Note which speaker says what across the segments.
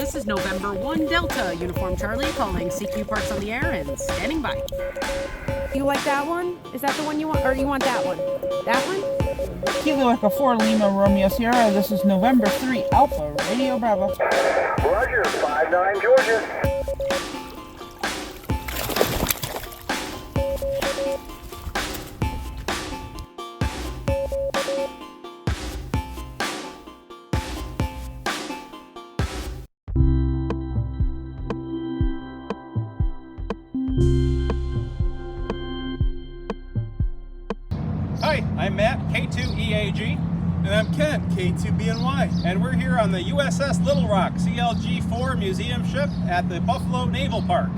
Speaker 1: This is November 1 Delta, Uniform Charlie calling CQ Parks on the air and standing by.
Speaker 2: You like that one? Is that the one you want? Or you want that one? That one?
Speaker 3: Kilo Echo 4 Lima Romeo Sierra. This is November 3 Alpha Radio Bravo.
Speaker 4: Roger, 5-9 Georgia.
Speaker 5: Hi, I'm Matt, K2EAG.
Speaker 6: And I'm Ken, K2BNY.
Speaker 5: And we're here on the USS Little Rock CLG-4 museum ship at the Buffalo Naval Park.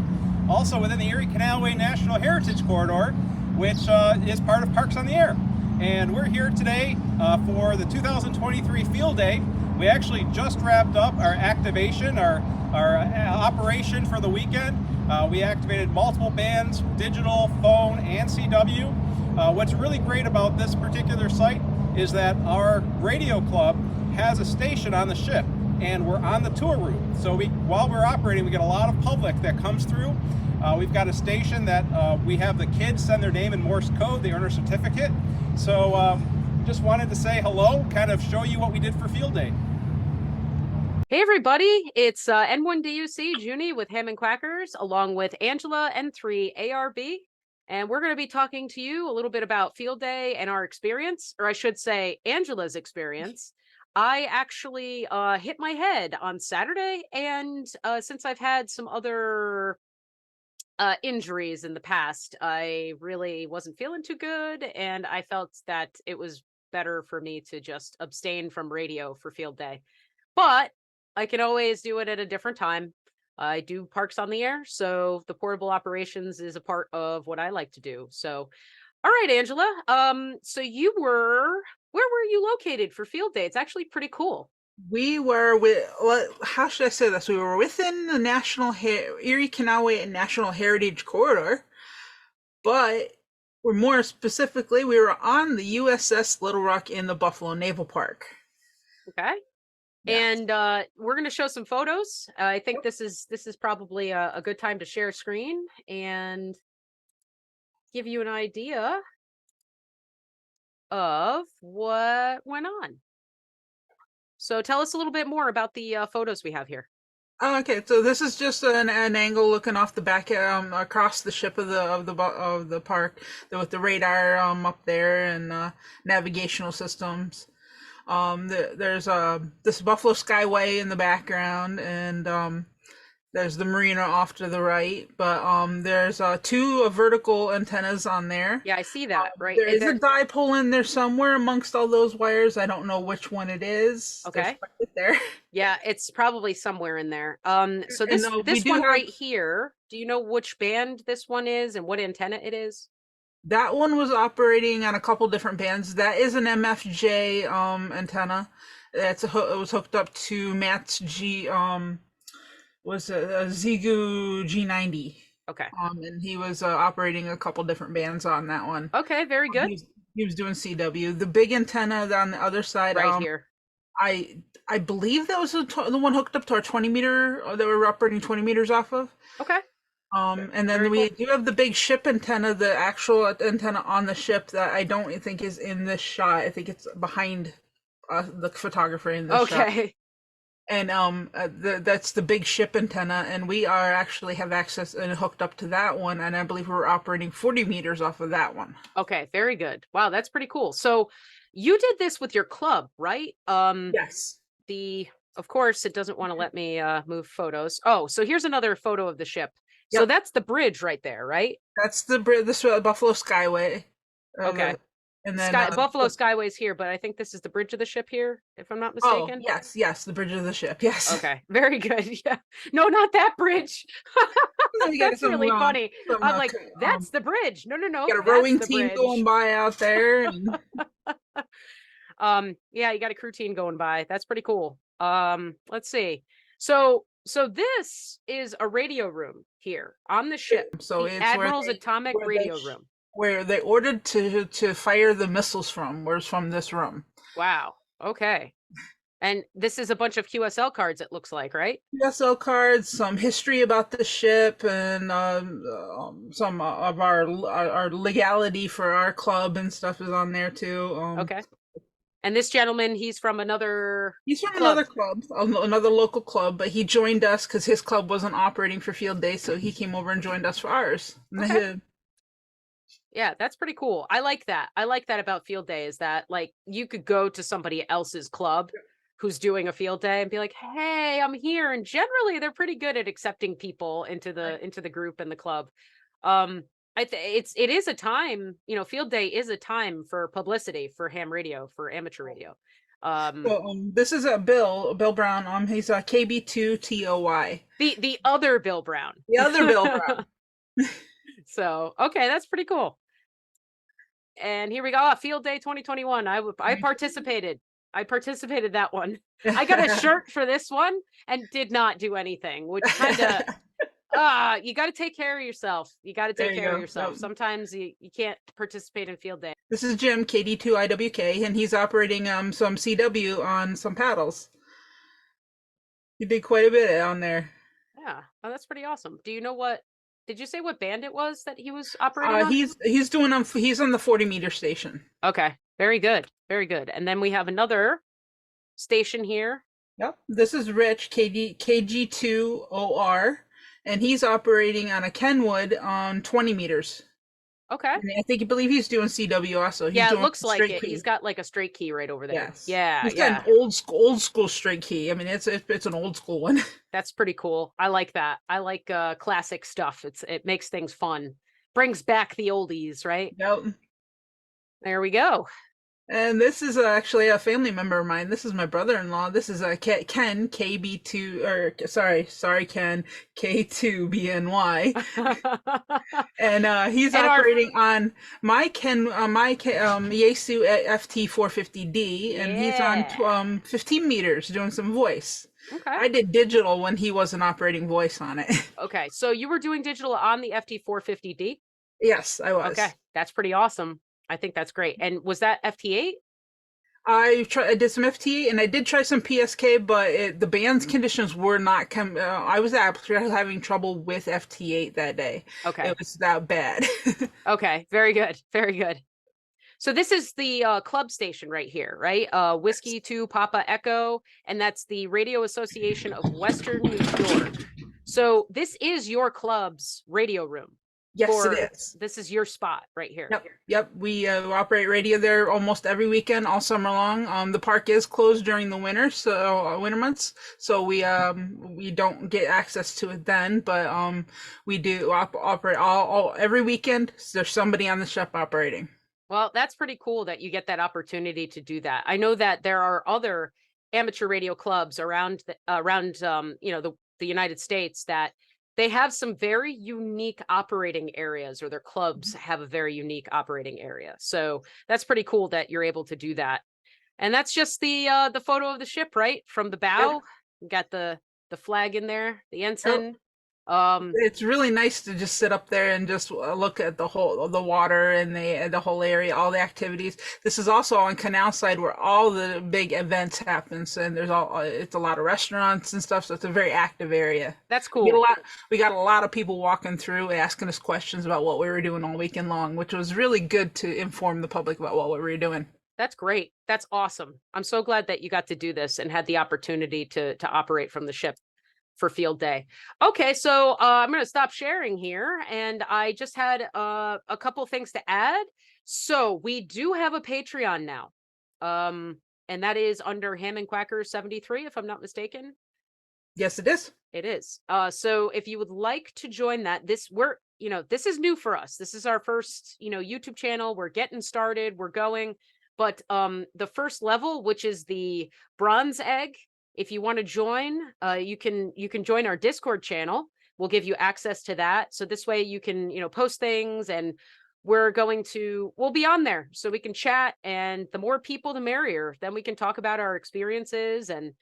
Speaker 5: Also within the Erie Canalway National Heritage Corridor, which is part of Parks on the Air. And we're here today for the 2023 Field Day. We actually just wrapped up our activation, our operation for the weekend. We activated multiple bands, digital, phone, and CW. What's really great about this particular site is that our radio club has a station on the ship, and we're on the tour route. So while we're operating, we get a lot of public that comes through. We've got a station that we have the kids send their name in Morse code. They earn a certificate. So just wanted to say hello, kind of show you what we did for Field Day.
Speaker 1: Hey everybody, it's N1DUC Junie with Ham And Quackers, along with Angela N3 ARB. And we're going to be talking to you a little bit about Field Day and our experience, or I should say Angela's experience. I actually hit my head on Saturday, and since I've had some other injuries in the past, I really wasn't feeling too good, and I felt that it was better for me to just abstain from radio for Field Day. But I can always do it at a different time. I do Parks on the Air, so the portable operations is a part of what I like to do. So, all right, Angela. So where were you located for Field Day? It's actually pretty cool.
Speaker 3: We were how should I say this? We were within the Erie Canalway National Heritage Corridor, but more specifically, we were on the USS Little Rock in the Buffalo Naval Park.
Speaker 1: Okay. Yes. And we're going to show some photos. I think this is probably a good time to share screen and give you an idea of what went on. So tell us a little bit more about the photos we have here.
Speaker 3: Okay, so this is just an angle looking off the back across the ship of the park with the radar up there and navigational systems. There's this Buffalo Skyway in the background, and there's the marina off to the right. But there's two vertical antennas on there.
Speaker 1: Yeah, I see that. Right.
Speaker 3: There is a dipole in there somewhere amongst all those wires. I don't know which one it is.
Speaker 1: Okay.
Speaker 3: There.
Speaker 1: Yeah, it's probably somewhere in there. So this one right here. Do you know which band this one is and what antenna it is?
Speaker 3: That one was operating on a couple different bands. That is an MFJ antenna. It was hooked up to Matt's was a Xiegu G90.
Speaker 1: Okay.
Speaker 3: And he was operating a couple different bands on that one.
Speaker 1: Okay, very good.
Speaker 3: He was doing CW. The big antenna on the other side,
Speaker 1: right here.
Speaker 3: I believe that was the one hooked up to our 20 meter that we were operating 20 meters off of.
Speaker 1: Okay.
Speaker 3: And then we do have the big ship antenna, the actual antenna on the ship that I don't think is in this shot. I think it's behind the photographer in this shot.
Speaker 1: Okay.
Speaker 3: And that's the big ship antenna, and we actually have access and hooked up to that one, and I believe we're operating 40 meters off of that one.
Speaker 1: Okay, very good. Wow, that's pretty cool. So you did this with your club, right?
Speaker 3: Yes.
Speaker 1: Of course, it doesn't want to let me move photos. Oh, so here's another photo of the ship.
Speaker 3: Yep.
Speaker 1: So that's the bridge right there, right?
Speaker 3: That's the bridge. This Buffalo Skyway.
Speaker 1: Okay.
Speaker 3: And then
Speaker 1: Buffalo Skyway's here, but I think this is the bridge of the ship here, if I'm not mistaken.
Speaker 3: Oh, yes, the bridge of the ship. Yes.
Speaker 1: Okay, very good. Yeah. No, not that bridge. That's really funny. I'm like, that's the bridge. No.
Speaker 3: Got a rowing team going by out there. And...
Speaker 1: yeah, you got a crew team going by. That's pretty cool. Let's see. So this is a radio room here on the ship.
Speaker 3: So
Speaker 1: the
Speaker 3: it's
Speaker 1: Admiral's Atomic Radio Room.
Speaker 3: Where they ordered to fire the missiles from was from this room.
Speaker 1: Wow. Okay. And this is a bunch of QSL cards, it looks like, right?
Speaker 3: USL cards, some history about the ship, and some of our legality for our club and stuff is on there too.
Speaker 1: Okay. And this gentleman, he's from another
Speaker 3: He's from
Speaker 1: club.
Speaker 3: another club, another local club, but he joined us because his club wasn't operating for field day, so he came over and joined us for ours.
Speaker 1: Okay. Yeah, that's pretty cool. I like that. I like that about field day is that like you could go to somebody else's club who's doing a field day and be like, "Hey, I'm here." And generally they're pretty good at accepting people into the group and the club. It is a time, field day is a time for publicity for ham radio, for amateur radio.
Speaker 3: So this is Bill Brown. He's a KB2TOY.
Speaker 1: The other Bill Brown.
Speaker 3: The other Bill Brown.
Speaker 1: So, okay, that's pretty cool. And here we go. Field Day 2021. I participated. I participated that one. I got a shirt for this one and did not do anything, which kind of you got to take care of yourself. You got to take care of yourself. Sometimes you can't participate in field day.
Speaker 3: This is Jim, KD2IWK, and he's operating some CW on some paddles. He did quite a bit on there.
Speaker 1: Yeah. Oh, that's pretty awesome. Do you know did you say what band it was that he was operating on?
Speaker 3: He's doing he's on the 40-meter station.
Speaker 1: Okay. Very good. Very good. And then we have another station here.
Speaker 3: Yep. This is Rich, KG2OR, and he's operating on a Kenwood on 20 meters.
Speaker 1: Okay.
Speaker 3: And I believe he's doing CW also.
Speaker 1: It looks like it. Key. He's got like a straight key right over there.
Speaker 3: Yes.
Speaker 1: Yeah.
Speaker 3: He's got an old school straight key. I mean, it's an old school one.
Speaker 1: That's pretty cool. I like that. I like classic stuff. It makes things fun. Brings back the oldies, right?
Speaker 3: Yep.
Speaker 1: There we go.
Speaker 3: And this is actually a family member of mine. This is my brother-in-law. This is Ken, KB2, or sorry, Ken, K2BNY. And he's operating on my Yaesu FT450D, and he's on 15 meters doing some voice.
Speaker 1: Okay.
Speaker 3: I did digital when he wasn't operating voice on it.
Speaker 1: Okay, so you were doing digital on the FT450D?
Speaker 3: Yes, I was.
Speaker 1: Okay, that's pretty awesome. I think that's great. And was that FT8?
Speaker 3: I did some FT8 and I did try some PSK, but the band's conditions were not. I was actually having trouble with FT8 that day.
Speaker 1: Okay,
Speaker 3: it was that bad.
Speaker 1: Okay, very good, very good. So this is the club station right here, right? Whiskey 2 Papa Echo, and that's the Radio Association of Western New York. So this is your club's radio room.
Speaker 3: Yes, it is.
Speaker 1: This is your spot right here.
Speaker 3: Yep. We operate radio there almost every weekend, all summer long. The park is closed during the winter, so winter months. So we don't get access to it then, but we do operate all every weekend. There's somebody on the ship operating.
Speaker 1: Well, that's pretty cool that you get that opportunity to do that. I know that there are other amateur radio clubs around the United States that they have some very unique operating areas, or their clubs have a very unique operating area. So that's pretty cool that you're able to do that. And that's just the photo of the ship, right? From the bow. Yep. You got the flag in there, the ensign. Yep.
Speaker 3: It's really nice to just sit up there and just look at the water and the whole area, all the activities. This is also on Canal Side where all the big events happen, and it's a lot of restaurants and stuff, so it's a very active area.
Speaker 1: That's cool.
Speaker 3: We got a lot of people walking through asking us questions about what we were doing all weekend long, which was really good to inform the public about what we were doing.
Speaker 1: That's great. That's awesome. I'm so glad that you got to do this and had the opportunity to operate from the ship for field day. Okay, so I'm going to stop sharing here, and I just had a couple things to add. So we do have a Patreon now, and that is under Ham and Quackers 73, if I'm not mistaken.
Speaker 3: Yes, it is.
Speaker 1: It is. So if you would like to join that, this is new for us. This is our first YouTube channel. We're getting started. We're going, but the first level, which is the bronze egg. If you want to join, you can join our Discord channel. We'll give you access to that. So this way you can, post things, and we'll be on there so we can chat, and the more people, the merrier. Then we can talk about our experiences and,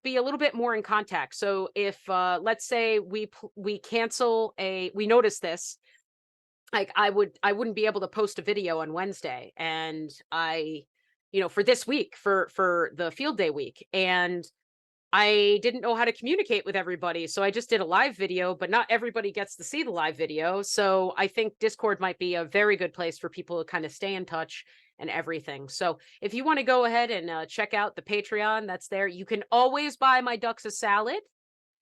Speaker 1: be a little bit more in contact. So if, let's say we notice this, like I wouldn't be able to post a video on Wednesday, and I for this week, for the field day week, and I didn't know how to communicate with everybody. So I just did a live video, but not everybody gets to see the live video. So I think Discord might be a very good place for people to kind of stay in touch and everything. So if you want to go ahead and check out the Patreon, that's there. You can always buy my ducks a salad.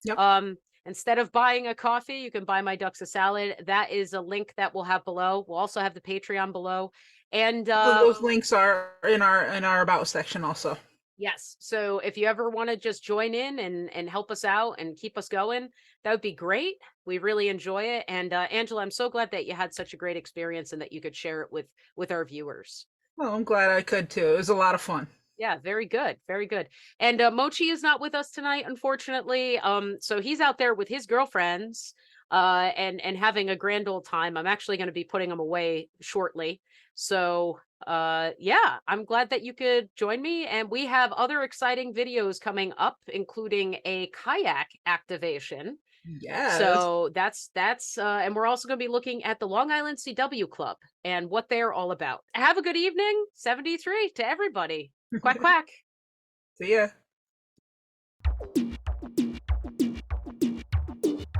Speaker 3: Yep.
Speaker 1: Instead of buying a coffee, you can buy my ducks a salad. That is a link that we'll have below. We'll also have the Patreon below. And
Speaker 3: So those links are in our about section also.
Speaker 1: yes. So if you ever want to just join in and help us out and keep us going, that would be great. We really enjoy it. And Angela, I'm so glad that you had such a great experience and that you could share it with our viewers.
Speaker 3: Well, I'm glad I could too. It was a lot of fun.
Speaker 1: Yeah, very good. Very good. And Mochi is not with us tonight, unfortunately. So he's out there with his girlfriends and having a grand old time. I'm actually going to be putting him away shortly. So yeah, I'm glad that you could join me. And we have other exciting videos coming up, including a kayak activation.
Speaker 3: Yes.
Speaker 1: So that's and we're also going to be looking at the Long Island CW Club and what they're all about. Have a good evening, 73 to everybody. Quack quack.
Speaker 3: See ya.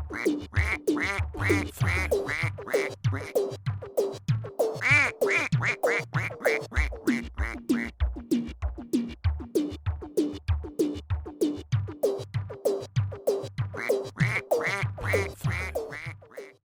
Speaker 7: Quack, quack, quack, quack, quack, quack, quack.